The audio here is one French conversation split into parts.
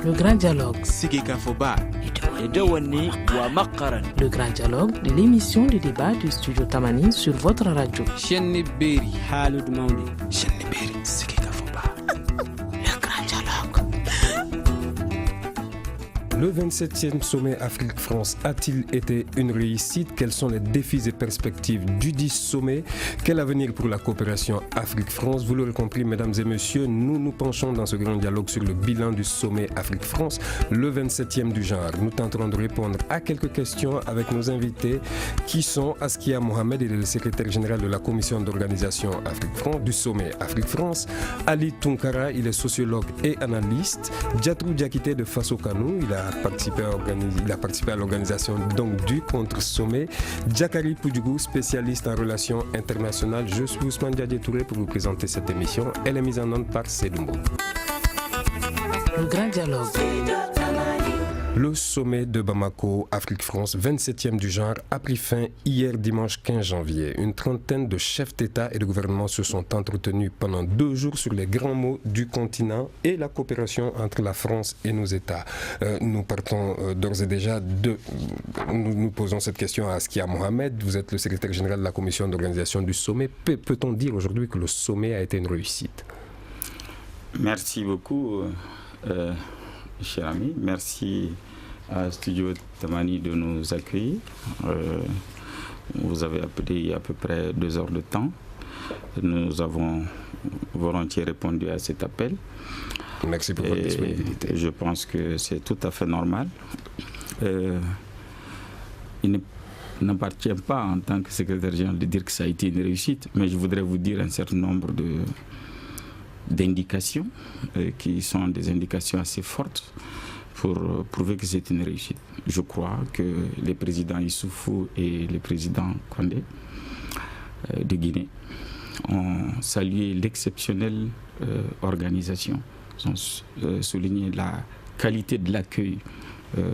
Le grand dialogue. Le grand dialogue de l'émission de débat du studio Tamani sur votre radio. Le grand dialogue. Le 27e sommet Afrique-France a-t-il été une réussite? Quels sont les défis et perspectives du 10 sommet? Quel avenir pour la coopération Afrique-France? Vous l'aurez compris, mesdames et messieurs, nous nous penchons dans ce grand dialogue sur le bilan du sommet Afrique-France, le 27e du genre. Nous tenterons de répondre à quelques questions avec nos invités qui sont Askia Mohamed, il est le secrétaire général de la commission d'organisation Afrique-France, du sommet Afrique-France. Ali Tunkara, il est sociologue et analyste. Diatrou Diakité de Faso Kanou, il a participé à l'organisation donc du contre-sommet. Djakari Poudjougou, spécialiste en relations internationales. Je suis Ousmane Diadje Touré pour vous présenter cette émission. Elle est mise en onde par Sédoumbo. Le grand dialogue. Le sommet de Bamako, Afrique-France, 27e du genre, a pris fin hier dimanche 15 janvier. Une trentaine de chefs d'État et de gouvernement se sont entretenus pendant 2 jours sur les grands mots du continent et la coopération entre la France et nos États. Nous partons d'ores et déjà nous posons cette question à Askia Mohamed. Vous êtes le secrétaire général de la commission d'organisation du sommet. Peut-on dire aujourd'hui que le sommet a été une réussite? Merci beaucoup. Cher ami, merci à Studio Tamani de nous accueillir. Vous avez appelé il y a à peu près 2 heures de temps. Nous avons volontiers répondu à cet appel. Merci pour votre disponibilité. Je pense que c'est tout à fait normal. Il n'appartient pas en tant que secrétaire général de dire que ça a été une réussite, mais je voudrais vous dire un certain nombre d'indications qui sont des indications assez fortes pour prouver que c'est une réussite. Je crois que les présidents Issoufou et le président Condé de Guinée ont salué l'exceptionnelle organisation. Ils ont souligné la qualité de l'accueil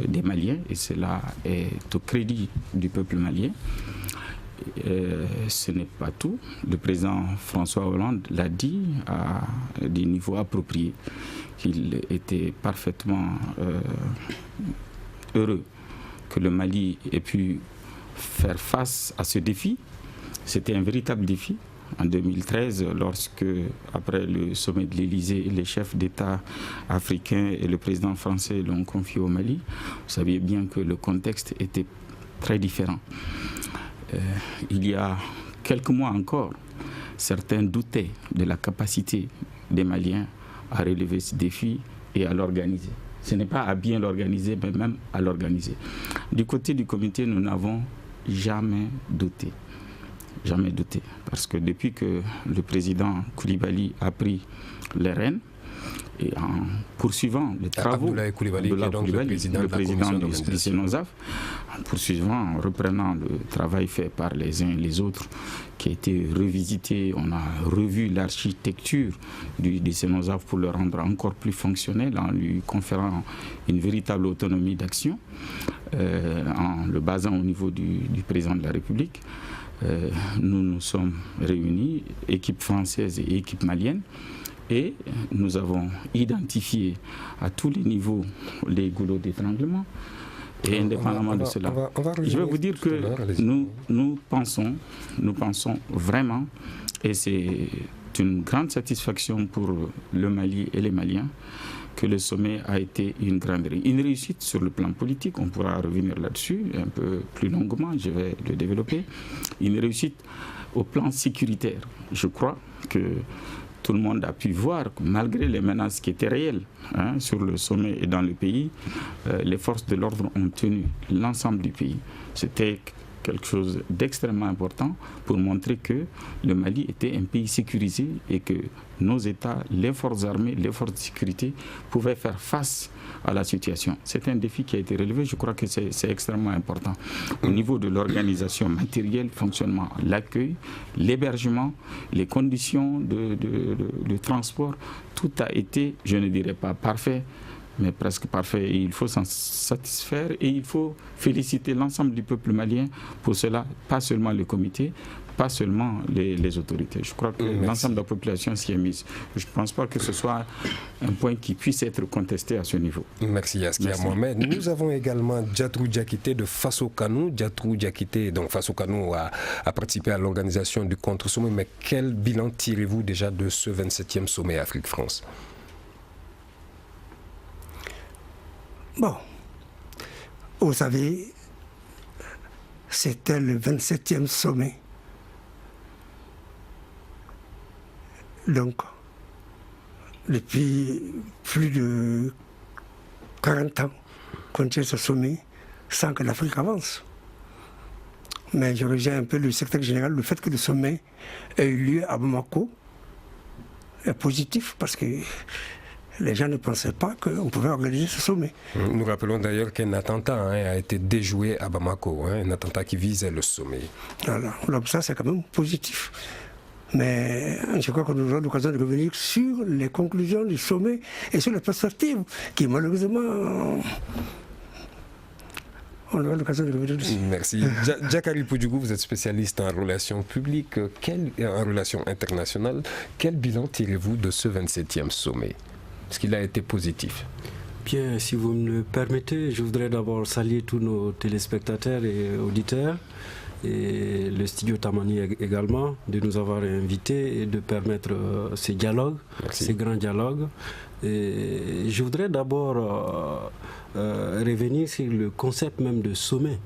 des Maliens et cela est au crédit du peuple malien. Ce n'est pas tout. Le président François Hollande l'a dit à des niveaux appropriés, qu'il était parfaitement heureux que le Mali ait pu faire face à ce défi. C'était un véritable défi. En 2013, lorsque, après le sommet de l'Élysée, les chefs d'État africains et le président français l'ont confié au Mali, vous saviez bien que le contexte était très différent. Il y a quelques mois encore, certains doutaient de la capacité des Maliens à relever ce défi et à l'organiser. Ce n'est pas à bien l'organiser, mais même à l'organiser. Du côté du comité, nous n'avons jamais douté. Jamais douté. Parce que depuis que le président Koulibaly a pris les rênes, et en poursuivant les travaux Abdoulaye Koulibaly, le président du CENOSAF, en poursuivant, en reprenant le travail fait par les uns et les autres, qui a été revisité, on a revu l'architecture du CENOSAF pour le rendre encore plus fonctionnel, en lui conférant une véritable autonomie d'action, en le basant au niveau du président de la République. Nous nous sommes réunis, équipe française et équipe malienne, et nous avons identifié à tous les niveaux les goulots d'étranglement. Et indépendamment de cela, je vais vous dire que nous pensons vraiment, et c'est une grande satisfaction pour le Mali et les Maliens, que le sommet a été une réussite sur le plan politique. On pourra revenir là-dessus un peu plus longuement, je vais le développer. Une réussite au plan sécuritaire. Je crois que tout le monde a pu voir que malgré les menaces qui étaient réelles sur le sommet et dans le pays, les forces de l'ordre ont tenu l'ensemble du pays. C'était quelque chose d'extrêmement important pour montrer que le Mali était un pays sécurisé et que nos États, les forces armées, les forces de sécurité pouvaient faire face à la situation. C'est un défi qui a été relevé, je crois que c'est extrêmement important. Au niveau de l'organisation matérielle, fonctionnement, l'accueil, l'hébergement, les conditions de transport, tout a été, je ne dirais pas parfait, mais presque parfait. Et il faut s'en satisfaire et il faut féliciter l'ensemble du peuple malien pour cela, pas seulement le comité, pas seulement les autorités. Je crois que l'ensemble de la population s'y est mise. Je ne pense pas que ce soit un point qui puisse être contesté à ce niveau. Merci Yaskia Mohamed. Nous avons également Diatrou Diakité de Faso Kanou. Diatrou Diakité, donc Faso Kanou a participé à l'organisation du contre-sommet, mais quel bilan tirez-vous déjà de ce 27e sommet Afrique-France? Bon, vous savez, c'était le 27e sommet. Donc, depuis plus de 40 ans qu'on tient ce sommet sans que l'Afrique avance. Mais je rejoins un peu le secrétaire général, le fait que le sommet ait eu lieu à Bamako est positif parce que les gens ne pensaient pas qu'on pouvait organiser ce sommet. Nous rappelons d'ailleurs qu'un attentat a été déjoué à Bamako, un attentat qui visait le sommet. Voilà. Donc ça, c'est quand même positif. Mais je crois que nous aurons l'occasion de revenir sur les conclusions du sommet et sur les perspectives qui, malheureusement, on aura l'occasion de revenir dessus. Merci. Diakari Poudjougou, vous êtes spécialiste en relations publiques, en relations internationales. Quel bilan tirez-vous de ce 27e sommet? Est-ce qu'il a été positif? Bien, si vous me le permettez, je voudrais d'abord saluer tous nos téléspectateurs et auditeurs et le studio Tamani également de nous avoir invités et de permettre ces dialogues, ces grands dialogues. Et je voudrais d'abord revenir sur le concept même de sommet.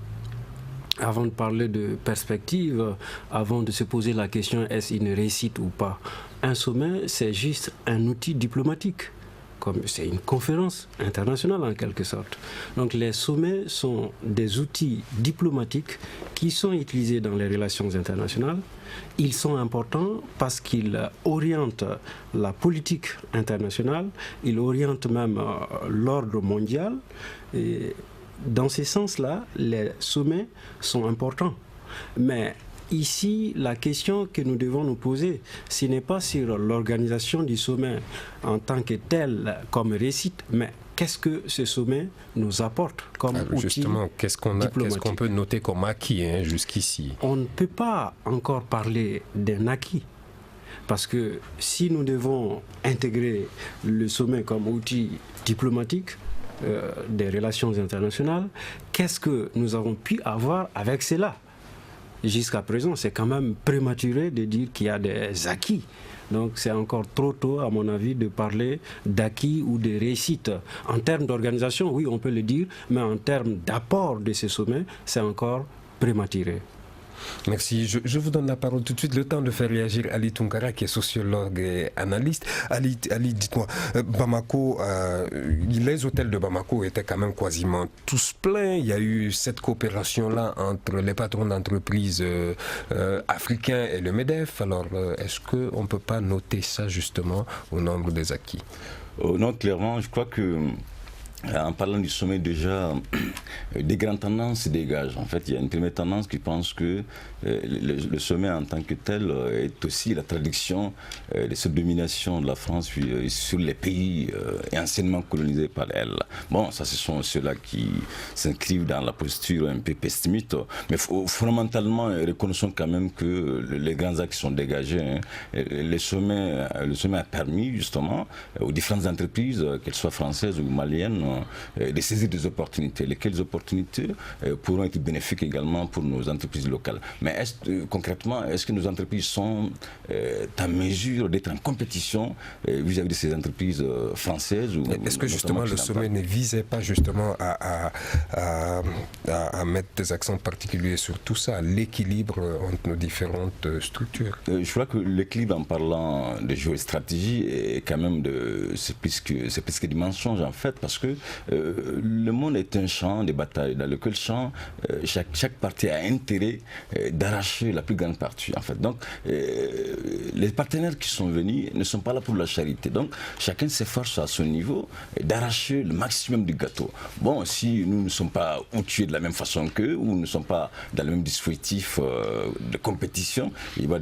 Avant de parler de perspective, avant de se poser la question est-ce une réussite ou pas, un sommet c'est juste un outil diplomatique. C'est une conférence internationale en quelque sorte. Donc les sommets sont des outils diplomatiques qui sont utilisés dans les relations internationales. Ils sont importants parce qu'ils orientent la politique internationale, ils orientent même l'ordre mondial. Et dans ce sens-là, les sommets sont importants. Mais ici, la question que nous devons nous poser, ce n'est pas sur l'organisation du sommet en tant que tel, comme réussite, mais qu'est-ce que ce sommet nous apporte comme outil justement, qu'est-ce qu'on peut noter comme acquis jusqu'ici? On ne peut pas encore parler d'un acquis. Parce que si nous devons intégrer le sommet comme outil diplomatique, des relations internationales, qu'est-ce que nous avons pu avoir avec cela? Jusqu'à présent, c'est quand même prématuré de dire qu'il y a des acquis. Donc c'est encore trop tôt, à mon avis, de parler d'acquis ou de réussite. En termes d'organisation, oui, on peut le dire, mais en termes d'apport de ces sommets, c'est encore prématuré. Merci. Je vous donne la parole tout de suite. Le temps de faire réagir Ali Tunkara, qui est sociologue et analyste. Ali, dites-moi, Bamako, les hôtels de Bamako étaient quand même quasiment tous pleins. Il y a eu cette coopération-là entre les patrons d'entreprises africains et le MEDEF. Alors, est-ce qu'on ne peut pas noter ça justement au nombre des acquis? Non, clairement, je crois que en parlant du sommet, déjà, des grandes tendances se dégagent. En fait, il y a une première tendance qui pense que le sommet en tant que tel est aussi la traduction de cette domination de la France sur les pays anciennement colonisés par elle. Bon, ça, ce sont ceux-là qui s'inscrivent dans la posture un peu pessimiste. Mais fondamentalement, reconnaissons quand même que les grands axes sont dégagés. Le sommet a permis, justement, aux différentes entreprises, qu'elles soient françaises ou maliennes, de saisir des opportunités. Lesquelles opportunités pourront être bénéfiques également pour nos entreprises locales. Mais concrètement, est-ce que nos entreprises sont à mesure d'être en compétition vis-à-vis de ces entreprises françaises ou est-ce que justement le sommet ne visait pas justement à mettre des accents particuliers sur tout ça, l'équilibre entre nos différentes structures? Je crois que l'équilibre, en parlant de géostratégie, est quand même c'est plus que du mensonge en fait, parce que le monde est un champ de bataille dans lequel chaque partie a intérêt d'arracher la plus grande partie en fait. Donc les partenaires qui sont venus ne sont pas là pour la charité. Donc chacun s'efforce à son niveau d'arracher le maximum du gâteau. Bon, si nous ne sommes pas outillés de la même façon qu'eux ou nous ne sommes pas dans le même dispositif de compétition, il va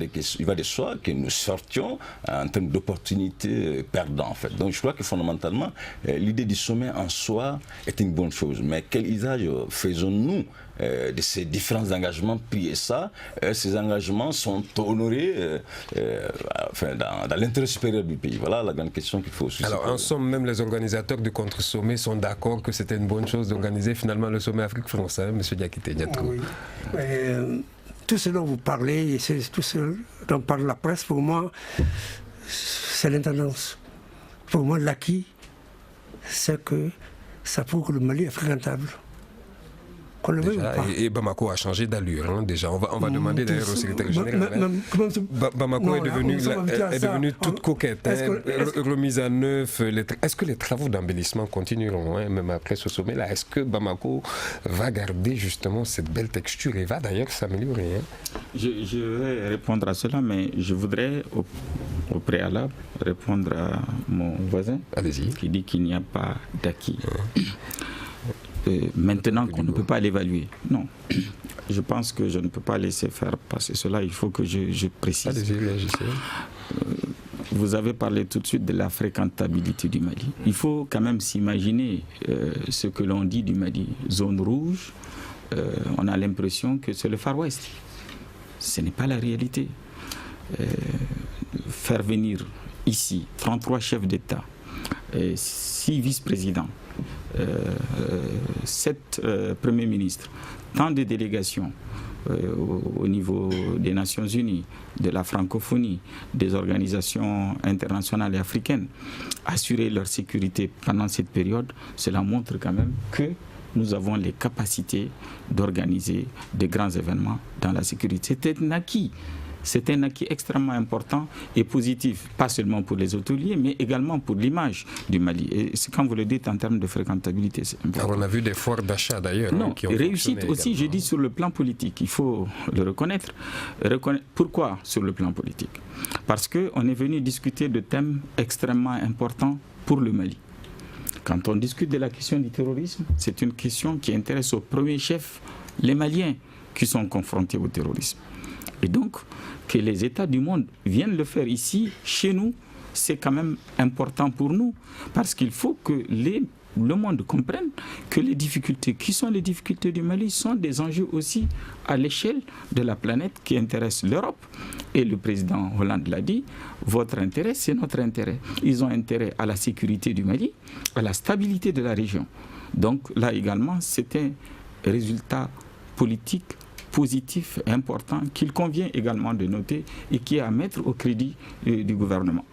de soi que nous sortions en termes d'opportunités perdantes en fait. Donc je crois que fondamentalement l'idée du sommet en soi est une bonne chose. Mais quel usage faisons-nous de ces différents engagements pris? Et ça, ces engagements sont honorés dans l'intérêt supérieur du pays. Voilà la grande question qu'il faut aussi. Alors, en somme, même les organisateurs du contre-sommet sont d'accord que c'était une bonne chose d'organiser finalement le sommet Afrique-France, hein, M. Diakité Diatou. Oui. Tout ce dont vous parlez, tout ce dont parle la presse, pour moi, c'est l'intendance. Pour moi, l'acquis, c'est que ça prouve que le Mali est fréquentable. Et Bamako a changé d'allure, hein, déjà. On va demander d'ailleurs au secrétaire général. Bamako est devenue toute coquette, remise à neuf. Est-ce que les travaux d'embellissement continueront, hein, même après ce sommet-là? Est-ce que Bamako va garder justement cette belle texture et va d'ailleurs s'améliorer, hein? Je vais répondre à cela, mais je voudrais au préalable répondre à mon voisin qui dit qu'il n'y a pas d'acquis. Maintenant qu'on ne peut pas l'évaluer. Non, je pense que je ne peux pas laisser faire passer cela, il faut que je précise. Vous avez parlé tout de suite de la fréquentabilité du Mali. Il faut quand même s'imaginer ce que l'on dit du Mali. Zone rouge, on a l'impression que c'est le Far West. Ce n'est pas la réalité. Faire venir ici 33 chefs d'État, 6 vice-présidents, 7 premiers ministres, tant de délégations au niveau des Nations Unies, de la francophonie, des organisations internationales et africaines, assurer leur sécurité pendant cette période, cela montre quand même que nous avons les capacités d'organiser de grands événements dans la sécurité. C'est un acquis extrêmement important et positif, pas seulement pour les hôteliers, mais également pour l'image du Mali. Et c'est quand vous le dites en termes de fréquentabilité, c'est important. Alors on a vu des foires d'achat d'ailleurs. Non, qui ont réussite aussi, je dis sur le plan politique, il faut le reconnaître. Pourquoi sur le plan politique? Parce qu'on est venu discuter de thèmes extrêmement importants pour le Mali. Quand on discute de la question du terrorisme, c'est une question qui intéresse au premier chef les Maliens qui sont confrontés au terrorisme. Et donc, que les États du monde viennent le faire ici, chez nous, c'est quand même important pour nous. Parce qu'il faut que le monde comprenne que les difficultés, qui sont les difficultés du Mali, sont des enjeux aussi à l'échelle de la planète qui intéresse l'Europe. Et le président Hollande l'a dit, votre intérêt, c'est notre intérêt. Ils ont intérêt à la sécurité du Mali, à la stabilité de la région. Donc là également, c'est un résultat politique positif, important, qu'il convient également de noter et qui est à mettre au crédit du gouvernement.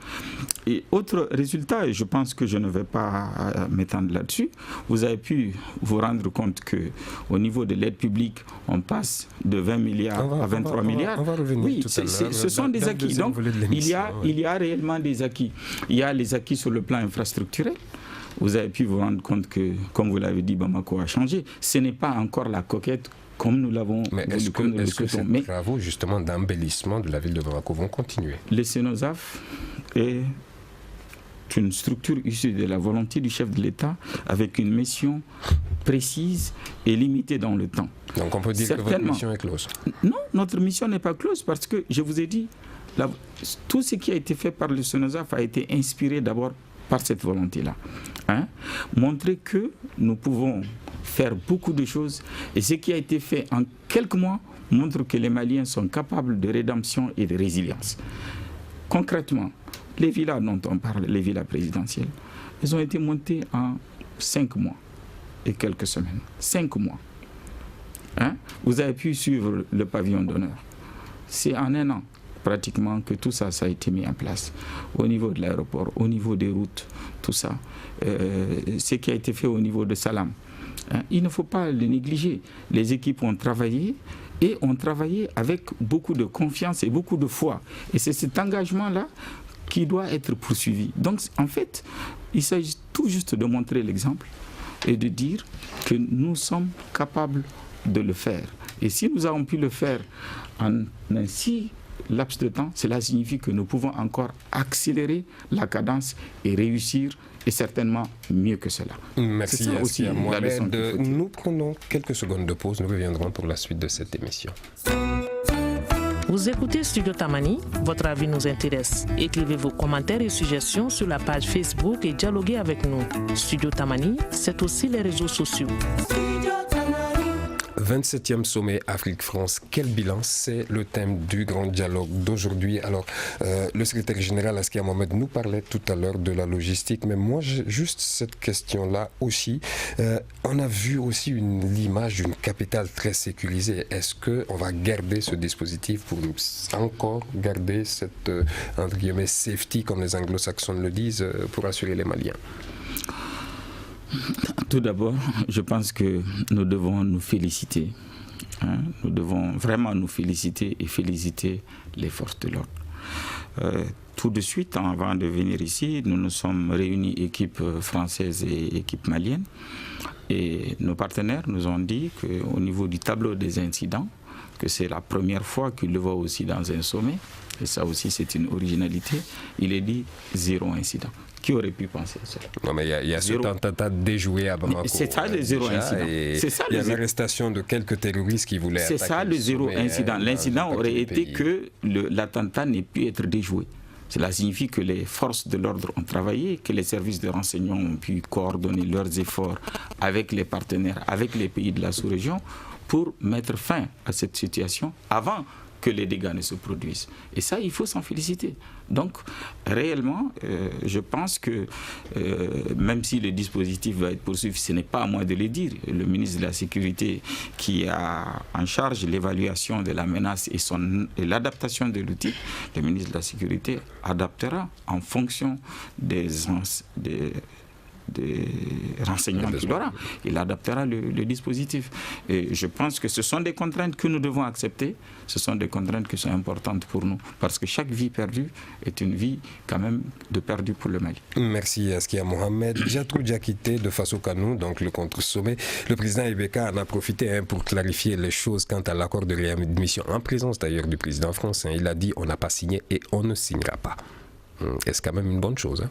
Et autre résultat, et je pense que je ne vais pas m'étendre là-dessus, vous avez pu vous rendre compte qu'au niveau de l'aide publique, on passe de 20 milliards à 23 milliards. On va revenir oui, tout à l'heure. Ce sont des acquis. Donc, il y a réellement des acquis. Il y a les acquis sur le plan infrastructurel. Vous avez pu vous rendre compte que, comme vous l'avez dit, Bamako a changé. Ce n'est pas encore la coquette comme nous l'avons. Mais est-ce que ces travaux justement d'embellissement de la ville de Bamako vont continuer? Le CENOSAF est une structure issue de la volonté du chef de l'État avec une mission précise et limitée dans le temps. Donc on peut dire que votre mission est close? Non, notre mission n'est pas close parce que, je vous ai dit, tout ce qui a été fait par le CENOSAF a été inspiré d'abord par cette volonté-là. Montrer que nous pouvons faire beaucoup de choses et ce qui a été fait en quelques mois montre que les Maliens sont capables de rédemption et de résilience. Concrètement, les villas dont on parle, les villas présidentielles, elles ont été montées en 5 mois et quelques semaines. 5 mois. Vous avez pu suivre le pavillon d'honneur. C'est en 1 an pratiquement que tout ça, ça a été mis en place. Au niveau de l'aéroport, au niveau des routes, tout ça. Ce qui a été fait au niveau de Salam. Il ne faut pas le négliger. Les équipes ont travaillé et ont travaillé avec beaucoup de confiance et beaucoup de foi. Et c'est cet engagement-là qui doit être poursuivi. Donc, en fait, il s'agit tout juste de montrer l'exemple et de dire que nous sommes capables de le faire. Et si nous avons pu le faire en ainsi laps de temps, cela signifie que nous pouvons encore accélérer la cadence et réussir, et certainement mieux que cela. Merci ça aussi à Mohamed. Nous prenons quelques secondes de pause, nous reviendrons pour la suite de cette émission. Vous écoutez Studio Tamani, votre avis nous intéresse. Écrivez vos commentaires et suggestions sur la page Facebook et dialoguez avec nous. Studio Tamani, c'est aussi les réseaux sociaux. 27e sommet Afrique-France, quel bilan? C'est le thème du grand dialogue d'aujourd'hui. Alors, le secrétaire général Askia Mohamed nous parlait tout à l'heure de la logistique, mais moi, j'ai juste cette question-là aussi. On a vu aussi l'image d'une capitale très sécurisée. Est-ce qu'on va garder ce dispositif pour encore garder cette, entre guillemets, safety, comme les anglo-saxons le disent, pour assurer les Maliens? Tout d'abord, je pense que nous devons nous féliciter. Nous devons vraiment nous féliciter et féliciter les forces de l'ordre. Tout de suite, avant de venir ici, nous nous sommes réunis, équipe française et équipe malienne. Et nos partenaires nous ont dit qu'au niveau du tableau des incidents, que c'est la première fois qu'ils le voient aussi dans un sommet, et ça aussi c'est une originalité, il est dit 0 incident. Qui aurait pu penser à ça? Non, mais il y a ce attentat déjoué à Bamako. C'est ça le 0 incident. Il y a l'arrestation de quelques terroristes qui voulaient attaquer. C'est ça le 0 incident. L'incident aurait été que l'attentat n'ait pu être déjoué. Cela signifie que les forces de l'ordre ont travaillé, que les services de renseignement ont pu coordonner leurs efforts avec les partenaires, avec les pays de la sous-région pour mettre fin à cette situation avant que les dégâts ne se produisent. Et ça, il faut s'en féliciter. Donc, réellement, je pense que même si le dispositif va être poursuivi, ce n'est pas à moi de le dire. Le ministre de la Sécurité qui a en charge l'évaluation de la menace et l'adaptation de l'outil, le ministre de la Sécurité adaptera en fonction des renseignements qu'il aura. Il adaptera le dispositif. Et je pense que ce sont des contraintes que nous devons accepter. Ce sont des contraintes qui sont importantes pour nous. Parce que chaque vie perdue est une vie quand même de perdue pour le Mali. Merci Askia Mohamed. Djatrou Diakité de Faso Kanou, donc le contre-sommet. Le président Ibeka en a profité pour clarifier les choses quant à l'accord de réadmission, en présence d'ailleurs du président français. Il a dit on n'a pas signé et on ne signera pas. Est-ce quand même une bonne chose?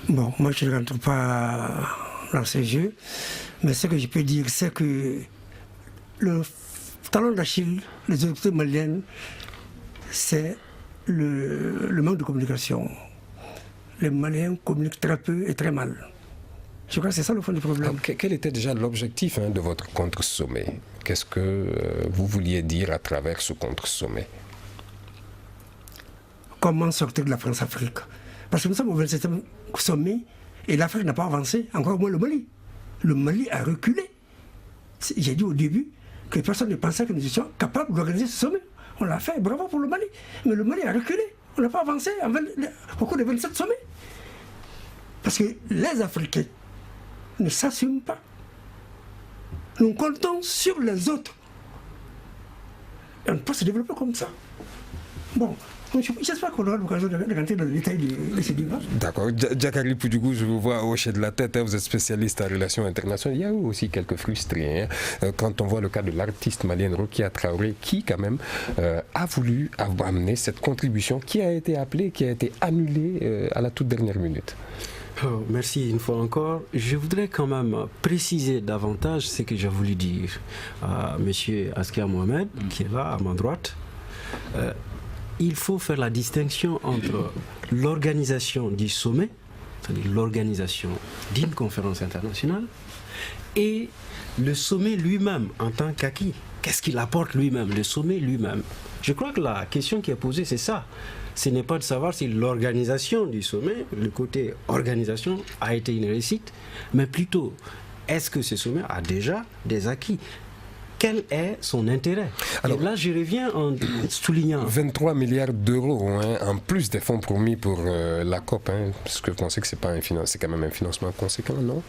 Bon, moi je ne rentre pas dans ces jeux, mais ce que je peux dire, c'est que le talon d'Achille des autorités maliennes, c'est le manque de communication. Les Maliens communiquent très peu et très mal. Je crois que c'est ça le fond du problème. Alors, quel était déjà l'objectif de votre contre-sommet? Qu'est-ce que vous vouliez dire à travers ce contre-sommet? Comment sortir de la France-Afrique? Parce que nous sommes au 27e sommet et l'Afrique n'a pas avancé, encore moins le Mali. Le Mali a reculé. J'ai dit au début que personne ne pensait que nous étions capables d'organiser ce sommet. On l'a fait, bravo pour le Mali. Mais le Mali a reculé. On n'a pas avancé au cours des 27 sommets. Parce que les Africains ne s'assument pas. Nous comptons sur les autres. Et on ne peut pas se développer comme ça. Bon. J'espère qu'on aura l'occasion de rentrer dans le détail de ces débats. D'accord. Diakari Poudjougou, je vous vois hocher de la tête. Vous êtes spécialiste en relations internationales. Il y a eu aussi quelques frustrés quand on voit le cas de l'artiste malienne Rokia Traoré qui, quand même, a voulu amener cette contribution qui a été appelée, qui a été annulée à la toute dernière minute. Oh, merci une fois encore. Je voudrais quand même préciser davantage ce que j'ai voulu dire à M. Askia Mohamed, qui est là à ma droite. Il faut faire la distinction entre l'organisation du sommet, c'est-à-dire l'organisation d'une conférence internationale, et le sommet lui-même en tant qu'acquis. Qu'est-ce qu'il apporte lui-même, le sommet lui-même? Je crois que la question qui est posée, c'est ça. Ce n'est pas de savoir si l'organisation du sommet, le côté organisation, a été une réussite, mais plutôt, est-ce que ce sommet a déjà des acquis? Quel est son intérêt? Alors, et là, je reviens en soulignant... 23 milliards d'euros, en plus des fonds promis pour la COP, parce que vous pensez que c'est quand même un financement conséquent, non?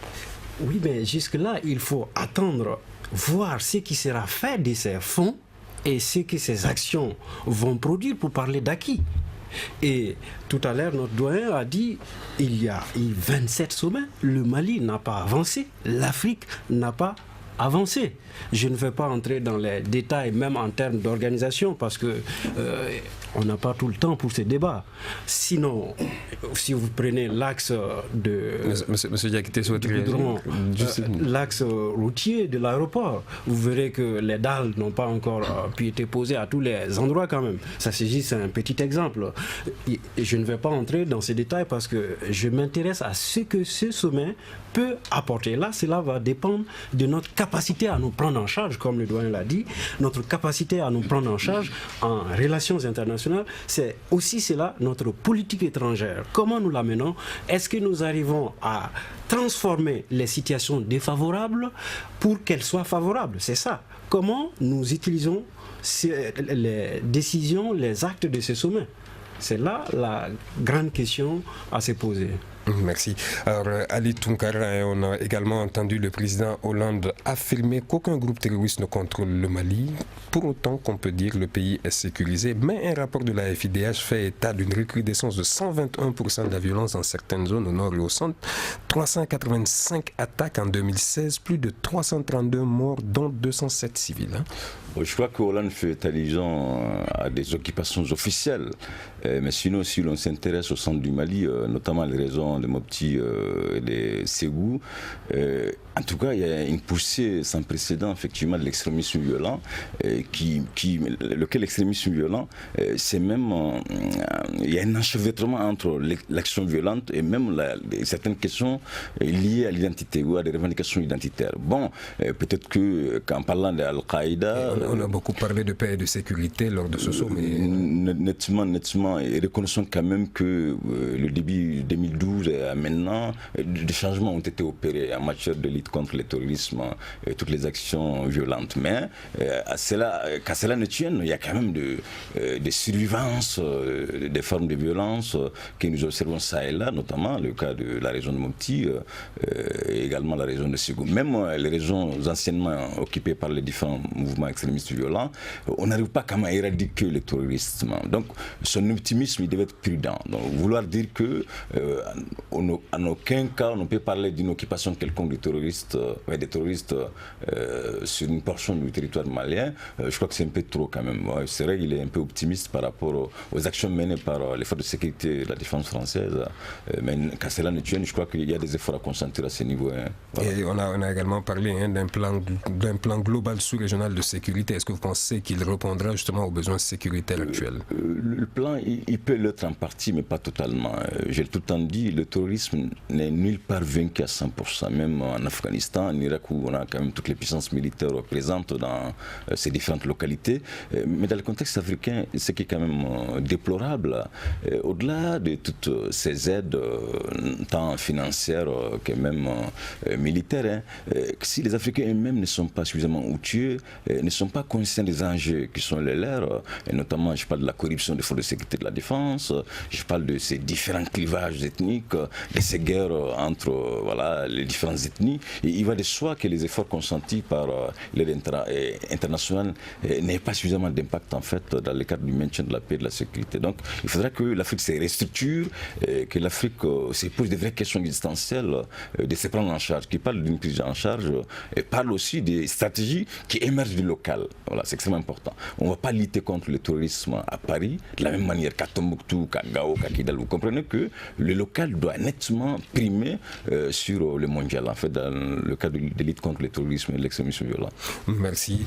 Oui, mais jusque-là, il faut attendre, voir ce qui sera fait de ces fonds et ce que ces actions vont produire pour parler d'acquis. Et tout à l'heure, notre doyen a dit il y a 27 sommets, le Mali n'a pas avancé, l'Afrique n'a pas avancé. Je ne vais pas entrer dans les détails, même en termes d'organisation, parce que on n'a pas tout le temps pour ces débats. Sinon, si vous prenez l'axe de... Monsieur Diakité souhaite réagir. L'axe routier de l'aéroport, vous verrez que les dalles n'ont pas encore pu être posées à tous les endroits quand même. Ça c'est juste un petit exemple. Et je ne vais pas entrer dans ces détails parce que je m'intéresse à ce que ce sommet peut apporter. Là, cela va dépendre de notre capacité à nous prendre en charge, comme le doyen l'a dit, notre capacité à nous prendre en charge en relations internationales. C'est aussi cela, notre politique étrangère. Comment nous l'amenons? Est-ce que nous arrivons à transformer les situations défavorables pour qu'elles soient favorables? C'est ça. Comment nous utilisons les décisions, les actes de ce sommet? C'est là la grande question à se poser. Merci. Alors, Ali Tounkara, on a également entendu le président Hollande affirmer qu'aucun groupe terroriste ne contrôle le Mali. Pour autant qu'on peut dire que le pays est sécurisé. Mais un rapport de la FIDH fait état d'une recrudescence de 121% de la violence dans certaines zones au nord et au centre. 385 attaques en 2016, plus de 332 morts, dont 207 civils. Je crois que Hollande fait allusion à des occupations officielles. Mais sinon, si l'on s'intéresse au centre du Mali, notamment les régions de Mopti et de Ségou, en tout cas, il y a une poussée sans précédent, effectivement, de l'extrémisme violent, lequel l'extrémisme violent, c'est même... il y a un enchevêtrement entre l'action violente et même certaines questions liées à l'identité ou à des revendications identitaires. Bon, peut-être qu'en parlant d'Al-Qaïda... On a beaucoup parlé de paix et de sécurité lors de ce sommet. Nettement, et reconnaissons quand même que le début 2012 à maintenant, des changements ont été opérés en matière de lutte contre le terrorisme et toutes les actions violentes. Mais qu'à cela ne tienne, il y a quand même des survivances, des formes de violence que nous observons ça et là, notamment le cas de la région de Mopti et également la région de Ségou. Même les régions anciennement occupées par les différents mouvements extrémistes violents, on n'arrive pas quand même à éradiquer le terrorisme. Donc son optimisme, il devait être prudent. Donc vouloir dire que en aucun cas on ne peut parler d'une occupation quelconque des terroristes sur une portion du territoire malien, je crois que c'est un peu trop quand même. C'est vrai qu'il est un peu optimiste par rapport aux actions menées par les forces de sécurité et de la défense française, mais qu'à cela ne tienne, je crois qu'il y a des efforts à consentir à ce niveau. Voilà. Et on a également parlé d'un plan global sous-régional de sécurité. Est-ce que vous pensez qu'il répondra justement aux besoins sécuritaires actuels? Le plan, il peut l'être en partie, mais pas totalement. J'ai tout le temps dit, le terrorisme n'est nulle part vaincu à 100%, même en Afghanistan, en Irak, où on a quand même toutes les puissances militaires présentes dans ces différentes localités. Mais dans le contexte africain, ce qui est quand même déplorable, au-delà de toutes ces aides, tant financières que même militaires, si les Africains eux-mêmes ne sont pas suffisamment outilleux, ne sont pas conscients des enjeux qui sont les leurs, et notamment je parle de la corruption des forces de sécurité de la défense, je parle de ces différents clivages ethniques, de ces guerres entre les différentes ethnies. Et il va de soi que les efforts consentis par l'aide internationale n'aient pas suffisamment d'impact en fait dans le cadre du maintien de la paix et de la sécurité. Donc il faudra que l'Afrique se restructure, que l'Afrique se pose des vraies questions existentielles, de se prendre en charge, qui parle d'une prise en charge et parle aussi des stratégies qui émergent du local. Voilà, c'est extrêmement important. On ne va pas lutter contre le terrorisme à Paris de la même manière qu'à Tombouctou, qu'à Gao, qu'à Kidal. Vous comprenez que le local doit nettement primer sur le mondial, en fait, dans le cadre de lutte contre le terrorisme et l'extrémisme violent. Merci.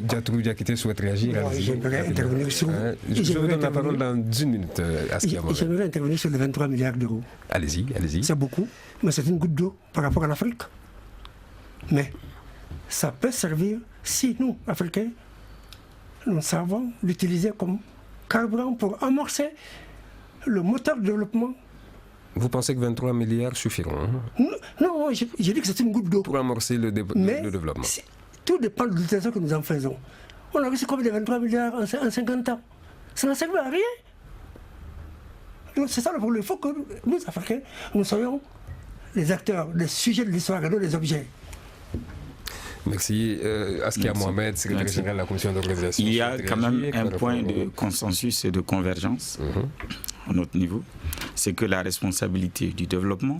Diatou Diakité souhaite réagir. J'aimerais intervenir sur... je vous donne la parole dans 10 minutes. J'aimerais intervenir sur les 23 milliards d'euros. Allez-y. C'est beaucoup, mais c'est une goutte d'eau par rapport à l'Afrique. Mais ça peut servir si nous, Africains, nous savons l'utiliser comme carburant pour amorcer le moteur de développement. Vous pensez que 23 milliards suffiront? Non, j'ai dit que c'est une goutte d'eau. Pour amorcer le développement. Tout dépend de l'utilisation que nous en faisons. On a vu combien de 23 milliards en 50 ans. Ça n'a servi à rien. C'est ça le problème. Il faut que nous, Africains, nous soyons les acteurs, les sujets de l'histoire et non les objets. Merci. Askia Mohamed, secrétaire général de la commission d'organisation. Il y a quand même un point de consensus et de convergence à notre niveau. C'est que la responsabilité du développement,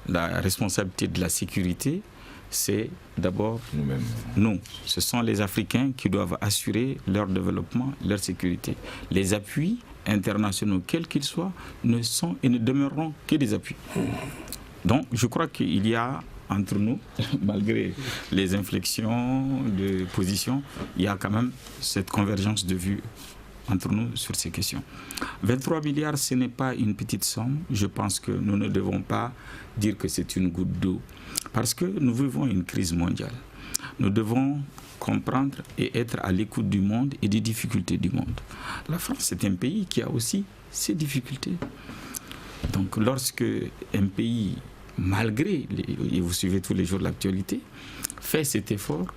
la responsabilité de la sécurité c'est d'abord nous-mêmes. Nous. Ce sont les Africains qui doivent assurer leur développement, leur sécurité. Les appuis internationaux, quels qu'ils soient, ne sont et ne demeureront que des appuis. Donc, je crois qu'il y a entre nous, malgré les inflexions de position, il y a quand même cette convergence de vues entre nous sur ces questions. 23 milliards, ce n'est pas une petite somme. Je pense que nous ne devons pas dire que c'est une goutte d'eau. Parce que nous vivons une crise mondiale. Nous devons comprendre et être à l'écoute du monde et des difficultés du monde. La France, c'est un pays qui a aussi ses difficultés. Donc lorsque un pays, malgré, et vous suivez tous les jours l'actualité, fait cet effort,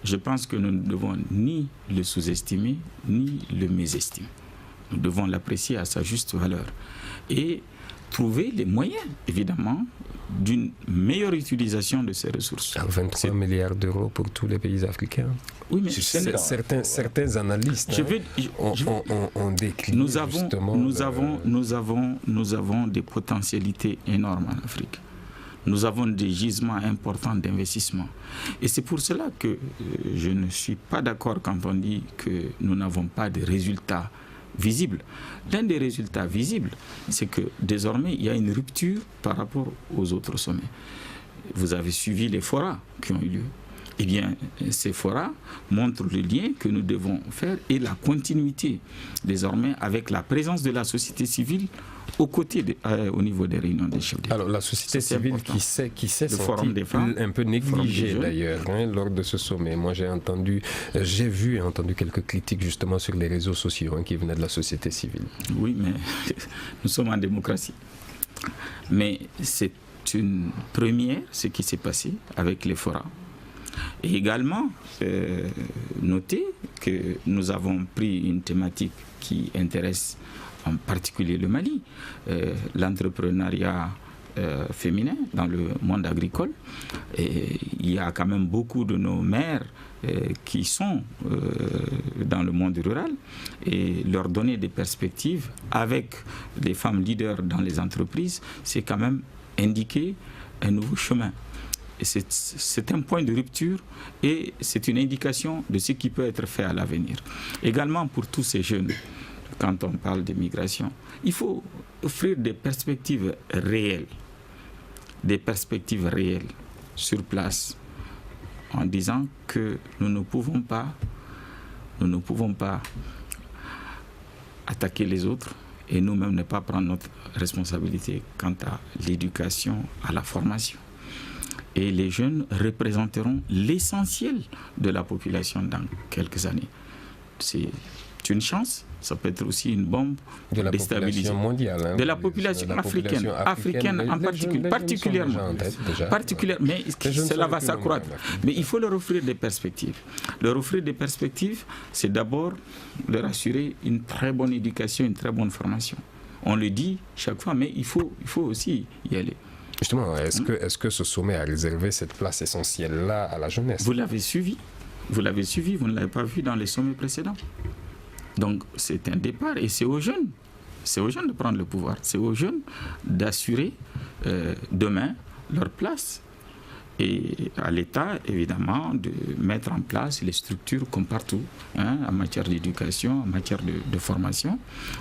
je pense que nous ne devons ni le sous-estimer, ni le mésestimer. Nous devons l'apprécier à sa juste valeur. Et trouver les moyens, évidemment, d'une meilleure utilisation de ces ressources. 23 milliards d'euros pour tous les pays africains. Oui, mais certains analystes ont décliné nous avons des potentialités énormes en Afrique. Nous avons des gisements importants d'investissement. Et c'est pour cela que je ne suis pas d'accord quand on dit que nous n'avons pas de résultats visibles. L'un des résultats visibles, c'est que désormais, il y a une rupture par rapport aux autres sommets. Vous avez suivi les forats qui ont eu lieu. Eh bien, ces forats montrent le lien que nous devons faire et la continuité, désormais, avec la présence de la société civile au niveau des réunions des chefs d'État. Alors, la société civile qui s'est sentie un peu négligée d'ailleurs lors de ce sommet. Moi, j'ai vu et entendu quelques critiques justement sur les réseaux sociaux qui venaient de la société civile. Oui, mais nous sommes en démocratie. Mais c'est une première, ce qui s'est passé avec les forats. Et également, notez que nous avons pris une thématique qui intéresse en particulier le Mali, l'entrepreneuriat féminin dans le monde agricole. Et il y a quand même beaucoup de nos mères qui sont dans le monde rural et leur donner des perspectives avec des femmes leaders dans les entreprises, c'est quand même indiquer un nouveau chemin. Et c'est un point de rupture et c'est une indication de ce qui peut être fait à l'avenir. Également pour tous ces jeunes, quand on parle de migration, il faut offrir des perspectives réelles sur place, en disant que nous ne pouvons pas attaquer les autres et nous-mêmes ne pas prendre notre responsabilité quant à l'éducation, à la formation. Et les jeunes représenteront l'essentiel de la population dans quelques années. C'est une chance, ça peut être aussi une bombe de la population mondiale. De la population africaine en particulièrement. Mais cela va s'accroître. Mais il faut leur offrir des perspectives. Leur offrir des perspectives, c'est d'abord leur assurer une très bonne éducation, une très bonne formation. On le dit chaque fois, mais il faut aussi y aller. Justement, est-ce que ce sommet a réservé cette place essentielle-là à la jeunesse? Vous l'avez suivi, vous ne l'avez pas vu dans les sommets précédents. Donc c'est un départ et c'est aux jeunes de prendre le pouvoir, c'est aux jeunes d'assurer demain leur place. Et à l'État, évidemment, de mettre en place les structures comme partout, en matière d'éducation, en matière de formation,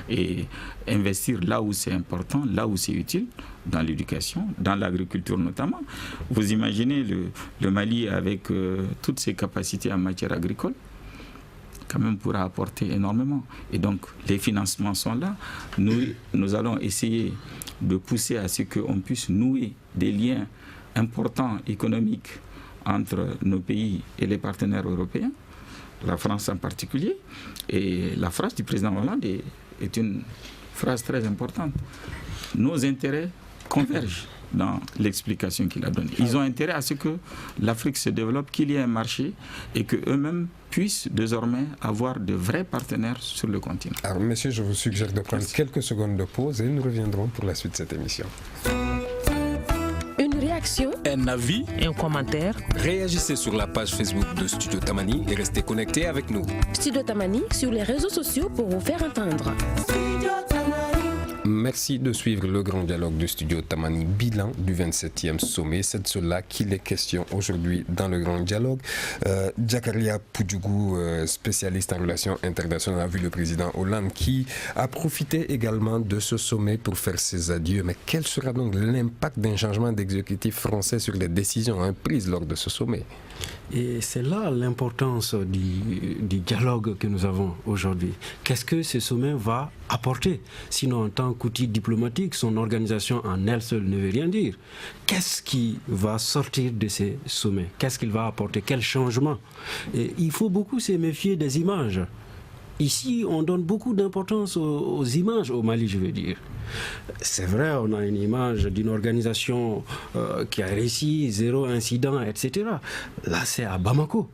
et investir là où c'est important, là où c'est utile, dans l'éducation, dans l'agriculture notamment. Vous imaginez le Mali avec toutes ses capacités en matière agricole, quand même pourra apporter énormément. Et donc, les financements sont là. Nous allons essayer de pousser à ce qu'on puisse nouer des liens importants économiques entre nos pays et les partenaires européens, la France en particulier. Et la phrase du président Hollande est une phrase très importante. Nos intérêts convergent dans l'explication qu'il a donnée. Ils ont intérêt à ce que l'Afrique se développe, qu'il y ait un marché et qu'eux-mêmes puissent désormais avoir de vrais partenaires sur le continent. Alors, messieurs, je vous suggère de prendre quelques secondes de pause et nous reviendrons pour la suite de cette émission. Une réaction, un avis, un commentaire. Réagissez sur la page Facebook de Studio Tamani et restez connectés avec nous. Studio Tamani sur les réseaux sociaux pour vous faire entendre. Merci de suivre le grand dialogue du studio Tamani, bilan du 27e sommet. C'est de cela qu'il est question aujourd'hui dans le grand dialogue. Jakaria Poudjougou, spécialiste en relations internationales, a vu le président Hollande qui a profité également de ce sommet pour faire ses adieux. Mais quel sera donc l'impact d'un changement d'exécutif français sur les décisions prises lors de ce sommet? Et c'est là l'importance du dialogue que nous avons aujourd'hui. Qu'est-ce que ce sommet va apporter? Sinon, en tant qu'outil diplomatique, son organisation en elle seule ne veut rien dire. Qu'est-ce qui va sortir de ces sommets? Qu'est-ce qu'il va apporter? Quel changement? Et il faut beaucoup se méfier des images. Ici, on donne beaucoup d'importance aux images au Mali, je veux dire. C'est vrai, on a une image d'une organisation qui a réussi, 0 incident, etc. Là, c'est à Bamako.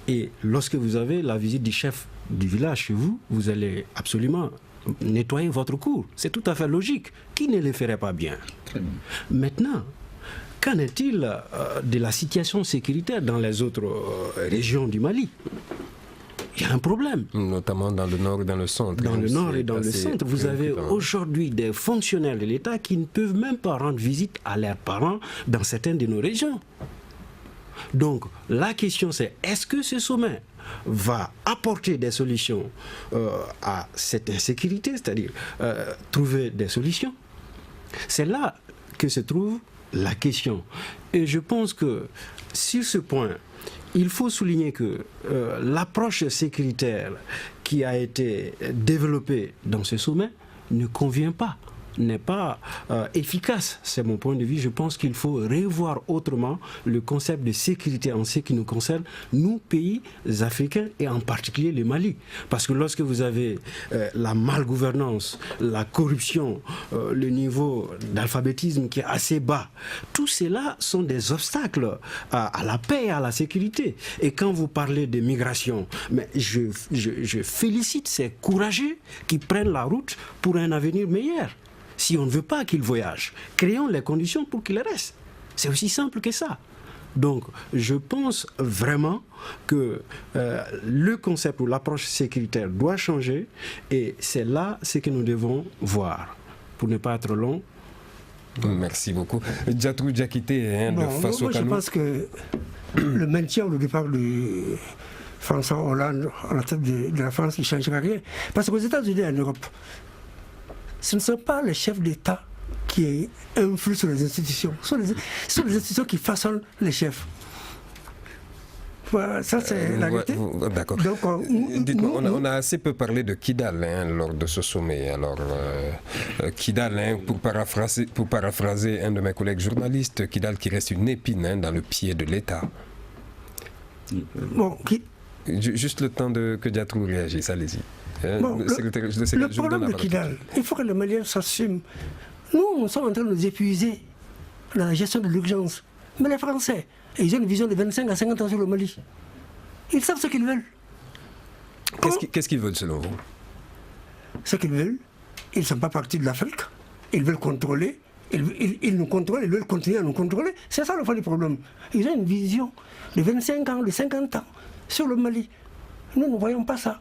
Et lorsque vous avez la visite du chef du village chez vous, vous allez absolument nettoyer votre cour. C'est tout à fait logique. Qui ne le ferait pas bien? Maintenant, qu'en est-il de la situation sécuritaire dans les autres régions du Mali? Il y a un problème. Notamment dans le nord et dans le centre. Dans le nord et dans le centre, vous avez aujourd'hui des fonctionnaires de l'État qui ne peuvent même pas rendre visite à leurs parents dans certaines de nos régions. Donc, la question c'est, est-ce que ce sommet va apporter des solutions à cette insécurité, c'est-à-dire trouver des solutions? C'est là que se trouve la question. Et je pense que sur ce point, il faut souligner que l'approche sécuritaire qui a été développée dans ce sommet ne convient pas, n'est pas efficace. C'est mon point de vue. Je pense qu'il faut revoir autrement le concept de sécurité en ce qui nous concerne, nous, pays africains, et en particulier le Mali. Parce que lorsque vous avez la malgouvernance, la corruption, le niveau d'alphabétisme qui est assez bas, tout cela sont des obstacles à la paix et à la sécurité. Et quand vous parlez de migration, mais je félicite ces courageux qui prennent la route pour un avenir meilleur. Si on ne veut pas qu'ils voyagent, créons les conditions pour qu'ils restent. C'est aussi simple que ça. Donc, je pense vraiment que le concept ou l'approche sécuritaire doit changer, et c'est là ce que nous devons voir. Pour ne pas être long. Merci beaucoup. Djatrou Diakité, de Faso Moi, je pense que le maintien au départ de François Hollande à la tête de la France ne changera rien. Parce qu'aux États-Unis et en Europe, ce ne sont pas les chefs d'État qui influent sur les institutions. Ce sont les institutions qui façonnent les chefs. Voilà, ça c'est la réalité. D'accord. On a assez peu parlé de Kidal lors de ce sommet. Alors, Kidal, pour paraphraser un de mes collègues journalistes, Kidal qui reste une épine dans le pied de l'État. Bon, juste le temps que Djatrou réagisse, allez-y. Le problème de Kidal, il faut que les Maliens s'assument. Nous sommes en train de nous épuiser dans la gestion de l'urgence. Mais les Français, ils ont une vision de 25 à 50 ans sur le Mali. Ils savent ce qu'ils veulent. Qu'est-ce qu'ils veulent selon vous? Ce qu'ils veulent, ils ne sont pas partis de l'Afrique. Ils veulent contrôler. Ils nous contrôlent, ils veulent continuer à nous contrôler. C'est ça le fond du problème. Ils ont une vision de 25 ans, de 50 ans sur le Mali. Nous ne voyons pas ça.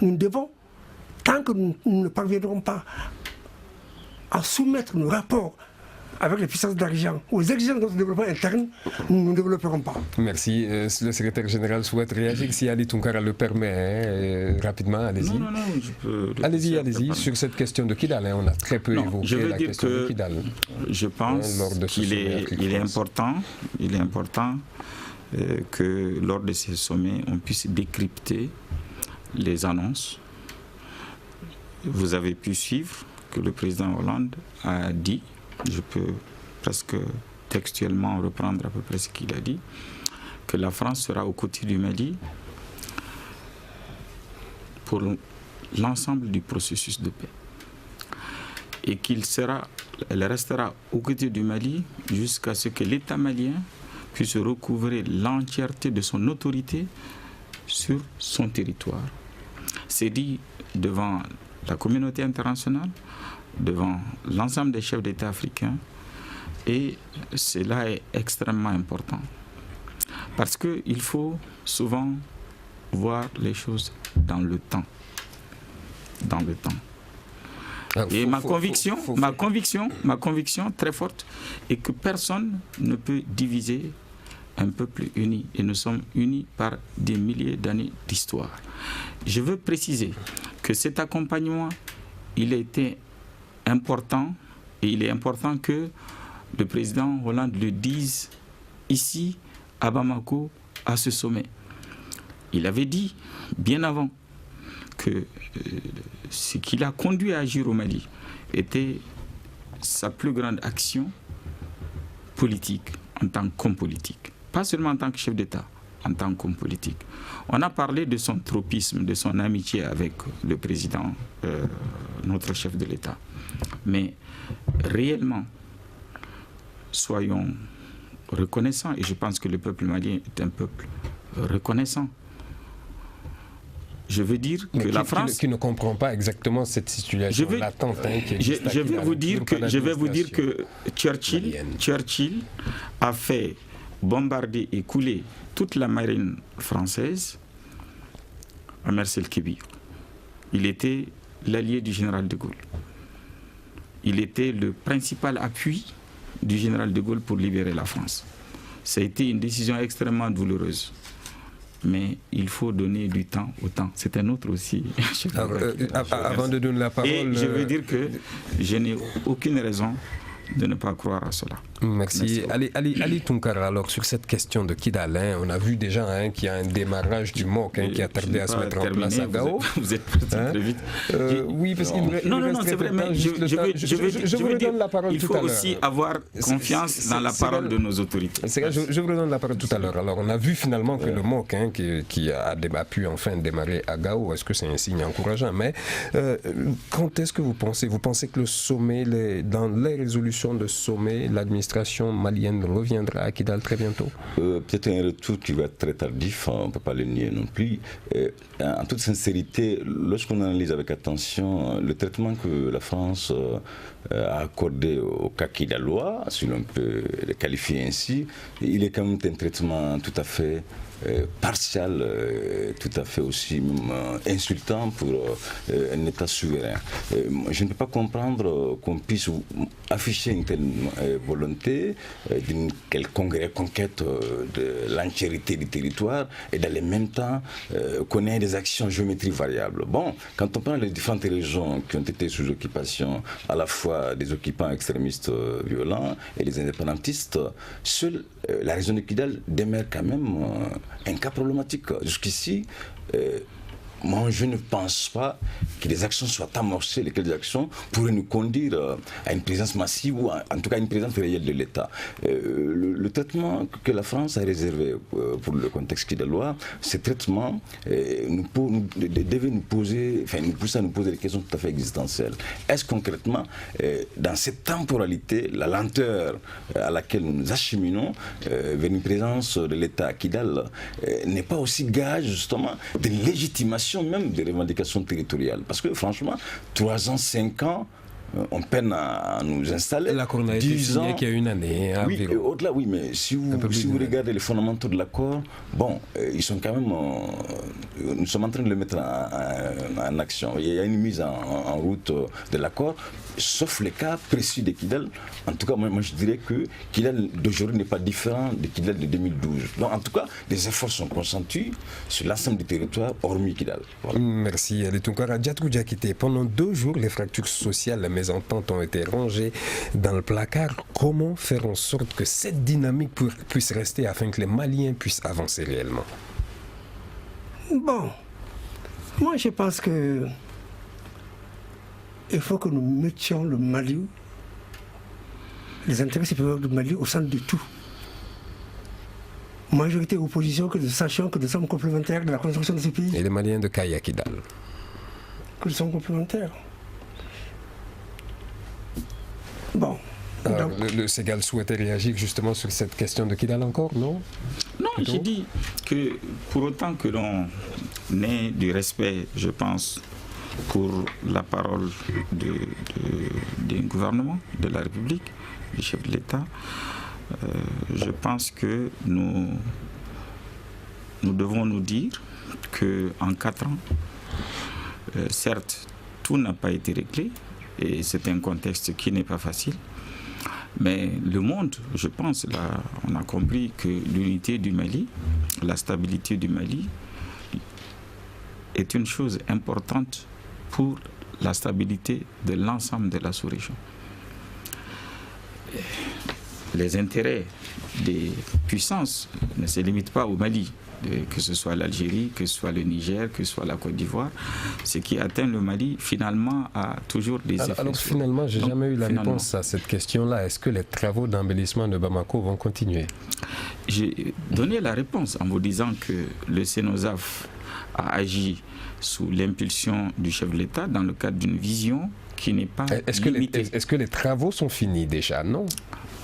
Nous devons, tant que nous ne parviendrons pas à soumettre nos rapports avec les puissances d'argent aux exigences de notre développement interne, nous ne développerons pas. Merci. Le secrétaire général souhaite réagir, si Ali Tounkara le permet, rapidement, allez-y. Non, je peux... Allez-y, sur cette question de Kidal, on a très peu évoqué la question de Kidal. Je pense qu'il est important que lors de ces sommets, on puisse décrypter les annonces. Vous avez pu suivre que le président Hollande a dit, je peux presque textuellement reprendre à peu près ce qu'il a dit, que la France sera aux côtés du Mali pour l'ensemble du processus de paix. Et elle restera aux côtés du Mali jusqu'à ce que l'État malien puisse recouvrer l'entièreté de son autorité sur son territoire. C'est dit devant la communauté internationale, devant l'ensemble des chefs d'État africains, et cela est extrêmement important. Parce qu'il faut souvent voir les choses dans le temps. Et ma conviction très forte est que personne ne peut diviser un peuple uni. Et nous sommes unis par des milliers d'années d'histoire. Je veux préciser que cet accompagnement, il a été important, et il est important que le président Hollande le dise ici, à Bamako, à ce sommet. Il avait dit, bien avant, que ce qui l'a conduit à agir au Mali était sa plus grande action politique, en tant qu'homme politique. Pas seulement en tant que chef d'État, en tant qu'homme politique. On a parlé de son tropisme, de son amitié avec le président, notre chef de l'État. Mais réellement, soyons reconnaissants, et je pense que le peuple malien est un peuple reconnaissant. Je veux dire que la France... Qui ne comprend pas exactement cette situation latente qui existe. Je vais vous dire que Churchill a fait bombarder et couler toute la marine française à Marcel Kébir. Il était l'allié du général de Gaulle. Il était le principal appui du général de Gaulle pour libérer la France. Ça a été une décision extrêmement douloureuse. Mais il faut donner du temps au temps. C'est un autre aussi. Avant de donner la parole... Et je veux dire que je n'ai aucune raison de ne pas croire à cela. Merci. Ali Tounkara, alors sur cette question de Kidal, on a vu déjà qu'il y a un démarrage du MOC qui a tardé à se mettre en place à Gao. Vous êtes parti très vite. Oui, parce qu'il Non, c'est vrai, mais je vous redonne la parole tout à l'heure. Il faut aussi avoir confiance dans la parole de nos autorités. Je vous redonne la parole tout à l'heure. Alors, on a vu finalement que le MOC qui a pu enfin démarrer à Gao, est-ce que c'est un signe encourageant? Mais quand est-ce que vous pensez que le sommet, dans les résolutions de sommet, l'administration malienne reviendra à Kidal très bientôt? Peut-être un retour qui va être très tardif, on ne peut pas le nier non plus. En toute sincérité, lorsqu'on analyse avec attention le traitement que la France a accordé au cas kidalois, si l'on peut le qualifier ainsi, il est quand même un traitement tout à fait partial, tout à fait aussi insultant pour un État souverain. Je ne peux pas comprendre qu'on puisse afficher une telle volonté d'une quelconque reconquête de l'entièreté du territoire et dans le même temps qu'on ait des actions géométrie variable. Bon, quand on prend les différentes régions qui ont été sous occupation, à la fois des occupants extrémistes violents et les indépendantistes, seule la région de Kidal demeure quand même un cas problématique. Jusqu'ici, moi, je ne pense pas que les actions soient amorcées, lesquelles actions pourraient nous conduire à une présence massive ou en tout cas à une présence réelle de l'État. Le traitement que la France a réservé pour le contexte kidalois, ce traitement devait nous pousser à nous poser des questions tout à fait existentielles. Est-ce concrètement, dans cette temporalité, la lenteur à laquelle nous nous acheminons vers une présence de l'État à Kidal n'est pas aussi gage justement de légitimation même des revendications territoriales. Parce que franchement, 3 ans, 5 ans, on peine à nous installer. L'accord n'a été signé qu'il y a une année. Oui, au-delà, oui, mais si vous regardez les fondamentaux de l'accord, bon, ils sont quand même... nous sommes en train de le mettre en action. Il y a une mise en route de l'accord, sauf les cas précis de Kidal. En tout cas, moi je dirais que Kidal d'aujourd'hui n'est pas différent de Kidal de 2012. Donc, en tout cas, des efforts sont consentis sur l'ensemble du territoire, hormis Kidal. Voilà. Merci. Pendant 2 jours, les fractures sociales, les mésententes ont été rangées dans le placard. Comment faire en sorte que cette dynamique puisse rester afin que les Maliens puissent avancer réellement? Bon, moi je pense que il faut que nous mettions le Mali, les intérêts supérieurs du Mali au centre de tout. Majorité opposition, que nous sachions que nous sommes complémentaires de la construction de ce pays. Et les Maliens de Kayakidal. Que nous sommes complémentaires. Bon. Alors, le Ségal souhaitait réagir justement sur cette question de Kidal encore, non? Non, j'ai dit que pour autant que l'on ait du respect, je pense, pour la parole du gouvernement de la République, du chef de l'État, je pense que nous devons nous dire qu'en 4 ans, certes, tout n'a pas été réglé, et c'est un contexte qui n'est pas facile. Mais le monde, je pense, là, on a compris que l'unité du Mali, la stabilité du Mali est une chose importante pour la stabilité de l'ensemble de la sous-région. Les intérêts des puissances ne se limitent pas au Mali, que ce soit l'Algérie, que ce soit le Niger, que ce soit la Côte d'Ivoire. Ce qui atteint le Mali, finalement, a toujours des effets. Alors finalement, je n'ai jamais eu la réponse à cette question-là. Est-ce que les travaux d'embellissement de Bamako vont continuer? J'ai donné la réponse en vous disant que le CENOSAF a agi sous l'impulsion du chef de l'État dans le cadre d'une vision qui n'est pas limitée. Est-ce que les travaux sont finis déjà? Non.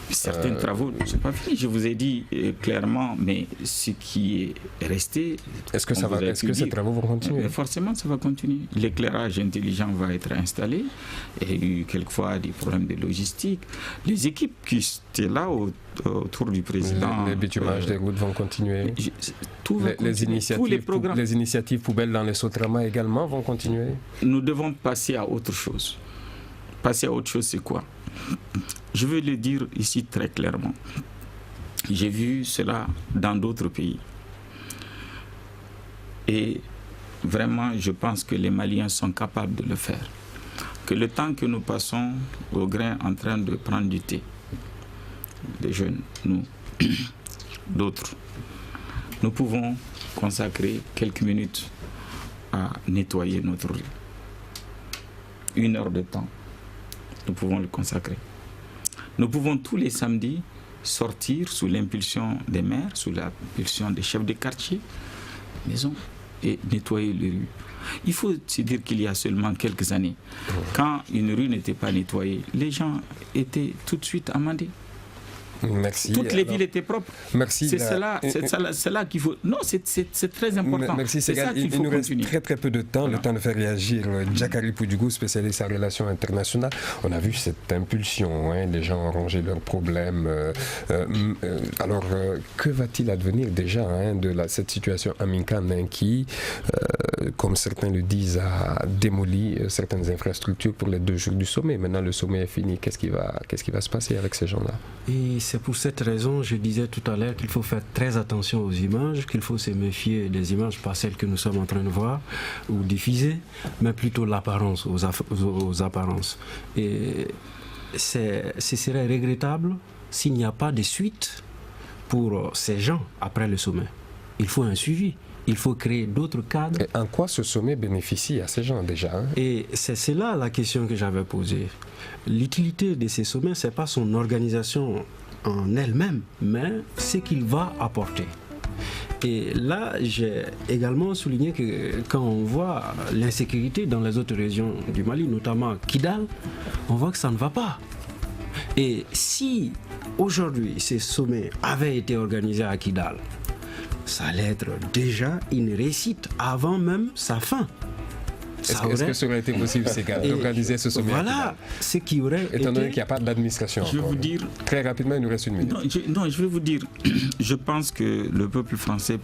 Certains travaux ne sont pas finis, je vous ai dit clairement, mais ce qui est resté... Est-ce que ces travaux vont continuer? Forcément, ça va continuer. L'éclairage intelligent va être installé. Il y a eu quelquefois des problèmes de logistique. Les équipes qui étaient là autour du président... Les bitumages des routes vont continuer. Tout va continuer. Tous les programmes. Les initiatives poubelles dans les Sotrama également vont continuer. Nous devons passer à autre chose. Passer à autre chose, c'est quoi? Je veux le dire ici très clairement. J'ai vu cela dans d'autres pays. Et vraiment, je pense que les Maliens sont capables de le faire. Que le temps que nous passons au grain en train de prendre du thé, des jeunes, nous, d'autres, nous pouvons consacrer quelques minutes à nettoyer notre rue. 1 heure de temps. Nous pouvons le consacrer. Nous pouvons tous les samedis sortir sous l'impulsion des maires, sous l'impulsion des chefs de quartier, maison, et nettoyer les rues. Il faut se dire qu'il y a seulement quelques années, quand une rue n'était pas nettoyée, les gens étaient tout de suite amendés. Merci. Toutes les villes étaient propres. Merci. C'est cela qu'il faut. Non, c'est très important. Merci, c'est ça qu'il faut nous reste continuer. très peu de temps, voilà. Le temps de faire réagir Djakari Poudougou, spécialiste en relations internationales. On a vu cette impulsion, les gens ont rangé leurs problèmes. Alors, que va-t-il advenir déjà de cette situation Aminkane qui, comme certains le disent, a démoli certaines infrastructures pour les 2 jours du sommet. Maintenant, le sommet est fini. Qu'est-ce qui va se passer avec ces gens-là? Et c'est pour cette raison, je disais tout à l'heure, qu'il faut faire très attention aux images, qu'il faut se méfier des images, pas celles que nous sommes en train de voir ou diffuser, mais plutôt l'apparence, aux apparences. Et ce serait regrettable s'il n'y a pas de suite pour ces gens après le sommet. Il faut un suivi. Il faut créer d'autres cadres. Et en quoi ce sommet bénéficie à ces gens déjà? Et c'est là la question que j'avais posée. L'utilité de ces sommets, ce n'est pas son organisation en elle-même, mais ce qu'il va apporter. Et là, j'ai également souligné que quand on voit l'insécurité dans les autres régions du Mali, notamment à Kidal, on voit que ça ne va pas. Et si aujourd'hui ces sommets avaient été organisés à Kidal, ça allait être déjà une réussite avant même sa fin. Est-ce que ça aurait été possible, ces gars, d'organiser ce sommet? Voilà ce qui aurait étant donné qu'il n'y a pas d'administration. Je vais vous dire... Très rapidement, il nous reste 1 minute. Je vais vous dire, je pense que le peuple français,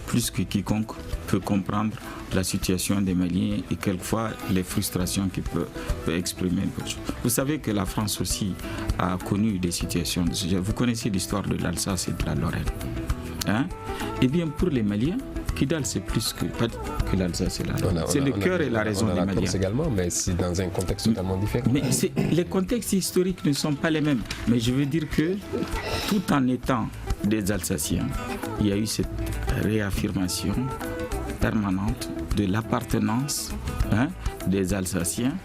plus que quiconque, peut comprendre la situation des Maliens et quelquefois les frustrations qu'il peut exprimer. Vous savez que la France aussi a connu des situations de ce genre. Vous connaissez l'histoire de l'Alsace et de la Lorraine. Eh bien, pour les Maliens, Kidal, c'est plus que l'Alsace et la Lorraine. C'est le cœur et la raison des Maliens. Également, mais c'est dans un contexte totalement différent. Mais les contextes historiques ne sont pas les mêmes. Mais je veux dire que, tout en étant des Alsaciens, il y a eu cette réaffirmation permanente de l'appartenance des Alsaciens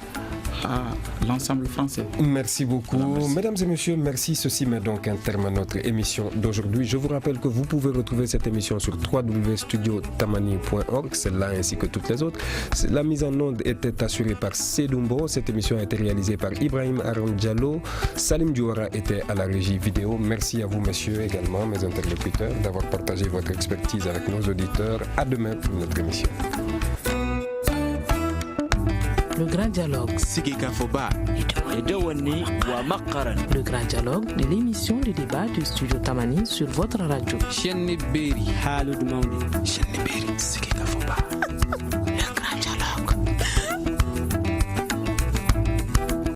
à l'ensemble français. Merci beaucoup. Mesdames et messieurs, merci. Ceci met donc un terme à notre émission d'aujourd'hui. Je vous rappelle que vous pouvez retrouver cette émission sur www.studiotamani.org, celle-là ainsi que toutes les autres. La mise en onde était assurée par Sedumbo. Cette émission a été réalisée par Ibrahim Aron Diallo. Salim Diouara était à la régie vidéo. Merci à vous, messieurs, également, mes interlocuteurs, d'avoir partagé votre expertise avec nos auditeurs. À demain pour notre émission. Le Grand Dialogue. Le Grand Dialogue de l'émission de débat du Studio Tamani sur votre radio.